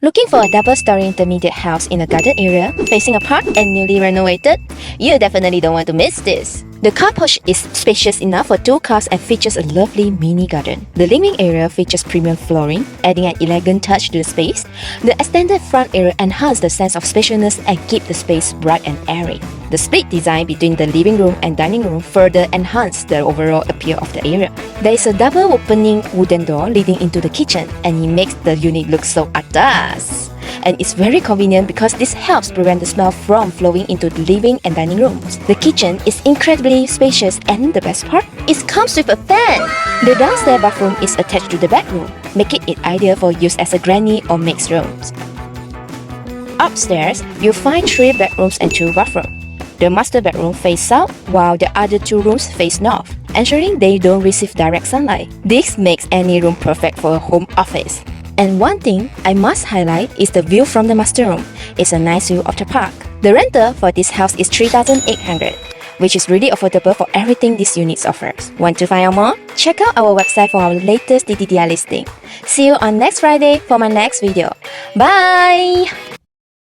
Looking for a double-story intermediate house in a garden area, facing a park and newly renovated? You definitely don't want to miss this. The car porch is spacious enough for 2 cars and features a lovely mini garden. The living area features premium flooring, adding an elegant touch to the space. The extended front area enhances the sense of spaciousness and keeps the space bright and airy. The split design between the living room and dining room further enhances the overall appeal of the area. There is a double opening wooden door leading into the kitchen, and it makes the unit look so atas. And it's very convenient because this helps prevent the smell from flowing into the living and dining rooms. The kitchen is incredibly spacious, and the best part, it comes with a fan. The downstairs bathroom is attached to the bedroom, making it ideal for use as a granny or mixed rooms. Upstairs, you'll find 3 bedrooms and 2 bathrooms. The master bedroom faces south, while the other 2 rooms face north, ensuring they don't receive direct sunlight. This makes any room perfect for a home office. And one thing I must highlight is the view from the master room. It's a nice view of the park. The rental for this house is $3,800, which is really affordable for everything this unit offers. Want to find out more? Check out our website for our latest ttdi listing. See you on next Friday for my next video. Bye!